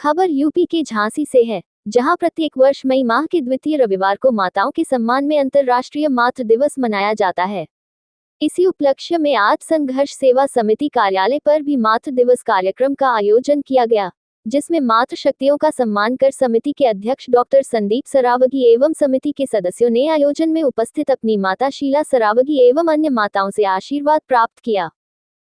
खबर यूपी के झांसी से है, जहां प्रत्येक वर्ष मई माह के द्वितीय रविवार को माताओं के सम्मान में अंतर्राष्ट्रीय मातृ दिवस मनाया जाता है। इसी उपलक्ष्य में आज संघर्ष सेवा समिति कार्यालय पर भी मातृ दिवस कार्यक्रम का आयोजन किया गया, जिसमें मातृ शक्तियों का सम्मान कर समिति के अध्यक्ष डॉक्टर संदीप सरावगी एवं समिति के सदस्यों ने आयोजन में उपस्थित अपनी माता शीला सरावगी एवं अन्य माताओं से आशीर्वाद प्राप्त किया।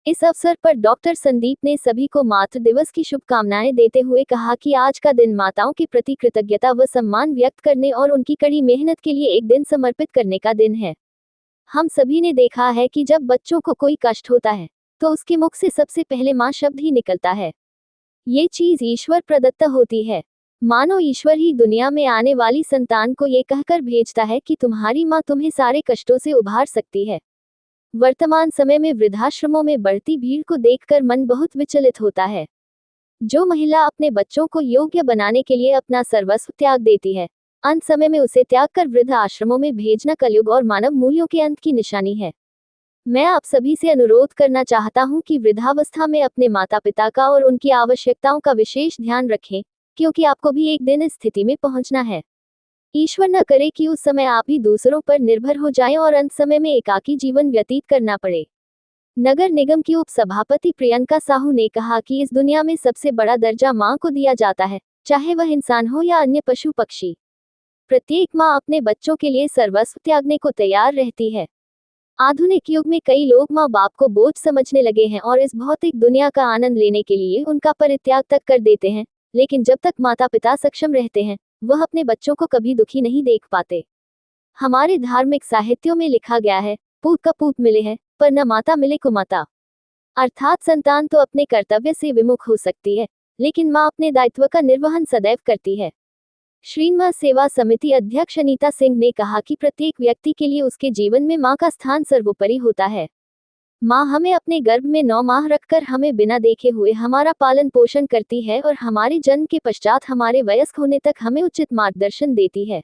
इस अवसर पर डॉक्टर संदीप ने सभी को मातृ दिवस की शुभकामनाएं देते हुए कहा कि आज का दिन माताओं के प्रति कृतज्ञता व सम्मान व्यक्त करने और उनकी कड़ी मेहनत के लिए एक दिन समर्पित करने का दिन है। हम सभी ने देखा है कि जब बच्चों को कोई कष्ट होता है तो उसके मुख से सबसे पहले माँ शब्द ही निकलता है। ये चीज ईश्वर प्रदत्त होती है। मानो ईश्वर ही दुनिया में आने वाली संतान को ये कहकर भेजता है कि तुम्हारी माँ तुम्हें सारे कष्टों से उभार सकती है। वर्तमान समय में वृद्धाश्रमों में बढ़ती भीड़ को देखकर मन बहुत विचलित होता है। जो महिला अपने बच्चों को योग्य बनाने के लिए अपना सर्वस्व त्याग देती है, अंत समय में उसे त्याग कर वृद्ध आश्रमों में भेजना कलयुग और मानव मूल्यों के अंत की निशानी है। मैं आप सभी से अनुरोध करना चाहता हूं कि वृद्धावस्था में अपने माता पिता का और उनकी आवश्यकताओं का विशेष ध्यान रखें, क्योंकि आपको भी एक दिन इस स्थिति में पहुंचना है। ईश्वर न करे कि उस समय आप ही दूसरों पर निर्भर हो जाएं और अंत समय में एकाकी जीवन व्यतीत करना पड़े। नगर निगम की उप सभापति प्रियंका साहू ने कहा कि इस दुनिया में सबसे बड़ा दर्जा मां को दिया जाता है, चाहे वह इंसान हो या अन्य पशु पक्षी। प्रत्येक मां अपने बच्चों के लिए सर्वस्व त्यागने को तैयार रहती है। आधुनिक युग में कई लोग माँ बाप को बोझ समझने लगे हैं और इस भौतिक दुनिया का आनंद लेने के लिए उनका परित्याग तक कर देते हैं, लेकिन जब तक माता पिता सक्षम रहते हैं वह अपने बच्चों को कभी दुखी नहीं देख पाते। हमारे धार्मिक साहित्यों में लिखा गया है, पूत का पूत मिले है पर न माता मिले को माता। अर्थात संतान तो अपने कर्तव्य से विमुख हो सकती है, लेकिन माँ अपने दायित्व का निर्वहन सदैव करती है। श्रीमां सेवा समिति अध्यक्ष अनीता सिंह ने कहा कि प्रत्येक व्यक्ति के लिए उसके जीवन में माँ का स्थान सर्वोपरि होता है। माँ हमें अपने गर्भ में 9 माह रखकर हमें बिना देखे हुए हमारा पालन पोषण करती है और हमारे जन्म के पश्चात हमारे वयस्क होने तक हमें उचित मार्गदर्शन देती है।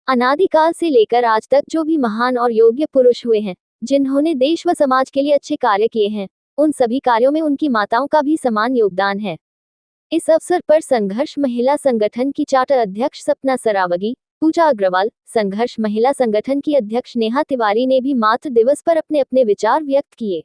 अनादिकाल से लेकर आज तक जो भी महान और योग्य पुरुष हुए हैं, जिन्होंने देश व समाज के लिए अच्छे कार्य किए हैं, उन सभी कार्यों में उनकी माताओं का भी समान योगदान है। इस अवसर पर संघर्ष महिला संगठन की चार्टर अध्यक्ष सपना सरावगी, पूजा अग्रवाल, संघर्ष महिला संगठन की अध्यक्ष नेहा तिवारी ने भी मातृ दिवस पर अपने अपने विचार व्यक्त किए।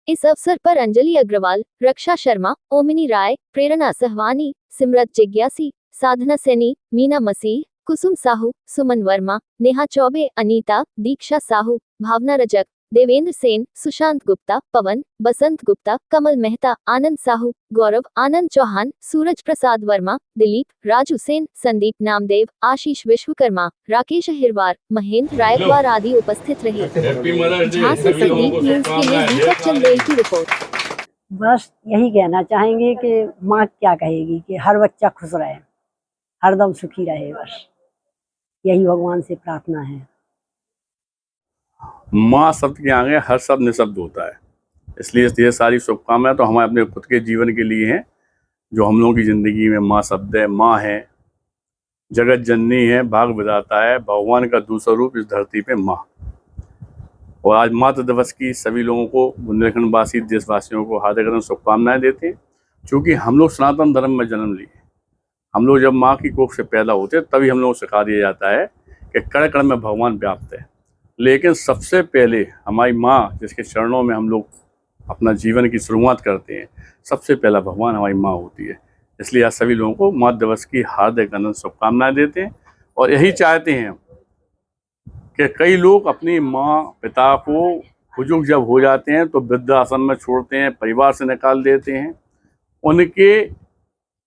इस अवसर पर अंजलि अग्रवाल, रक्षा शर्मा, ओमिनी राय, प्रेरणा सहवानी, सिमरत जिज्ञासी, साधना सैनी, मीना मसीह, कुसुम साहू, सुमन वर्मा, नेहा चौबे, अनीता, दीक्षा साहू, भावना रजक, देवेंद्र सेन, सुशांत गुप्ता, पवन, बसंत गुप्ता, कमल मेहता, आनंद साहू, गौरव, आनंद चौहान, सूरज प्रसाद वर्मा, दिलीप, राजू सेन, संदीप नामदेव, आशीष विश्वकर्मा, राकेश हिरवार, महेंद्र रायकवार आदि उपस्थित रहे। झांसी से दीप न्यूज के लिए दीपक चंदेल की रिपोर्ट। बस यही कहना चाहेंगे कि माँ क्या कहेगी कि हर बच्चा खुश रहे, हरदम सुखी रहे, बस यही भगवान से प्रार्थना है। माँ शब्द के आगे हर शब्द निशब्द होता है, इसलिए ये सारी शुभकामनाएं तो हमारे अपने खुद के जीवन के लिए हैं। जो हम लोगों की ज़िंदगी में माँ शब्द है, माँ है, जगत जननी है, भाग विधाता है, भगवान का दूसरा रूप इस धरती पे माँ। और आज मातृ दिवस की सभी लोगों को, बुंदेलखंडवासी देशवासियों को हार्दिक शुभकामनाएं देते हैं। क्योंकि हम लोग सनातन धर्म में जन्म लिए, हम लोग जब माँ की कोख से पैदा होते हैं तभी हम लोग को सिखा दिया जाता है कि कण कण में भगवान व्याप्त है। लेकिन सबसे पहले हमारी माँ, जिसके चरणों में हम लोग अपना जीवन की शुरुआत करते हैं, सबसे पहला भगवान हमारी माँ होती है। इसलिए आज सभी लोगों को मातृ दिवस की हार्दिक शुभकामनाएं देते हैं। और यही चाहते हैं कि कई लोग अपनी माँ पिता को बुजुर्ग जब हो जाते हैं तो वृद्धाश्रम में छोड़ते हैं, परिवार से निकाल देते हैं। उनके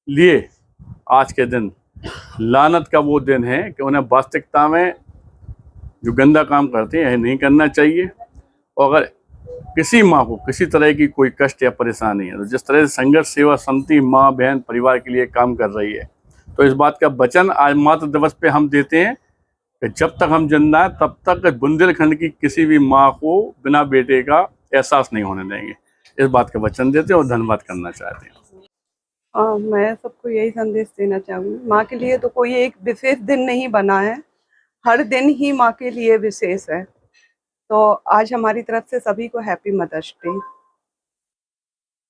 लिए आज के दिन लानत का वो दिन है कि उन्हें वास्तविकता में जो गंदा काम करते हैं यह नहीं करना चाहिए। और अगर किसी माँ को किसी तरह की कोई कष्ट या परेशानी है तो जिस तरह से संघर्ष सेवा समिति माँ बहन परिवार के लिए काम कर रही है, तो इस बात का वचन आज मातृ दिवस पे हम देते हैं कि जब तक हम जिंदा हैं तब तक बुंदेलखंड की किसी भी माँ को बिना बेटे का एहसास नहीं होने देंगे। इस बात का वचन देते हैं और धन्यवाद करना चाहते हैं। मैं सबको यही संदेश देना चाहूँगी, माँ के लिए तो कोई एक विशेष दिन नहीं बना है, हर दिन ही माँ के लिए विशेष है। तो आज हमारी तरफ से सभी को हैप्पी मदर्स डे।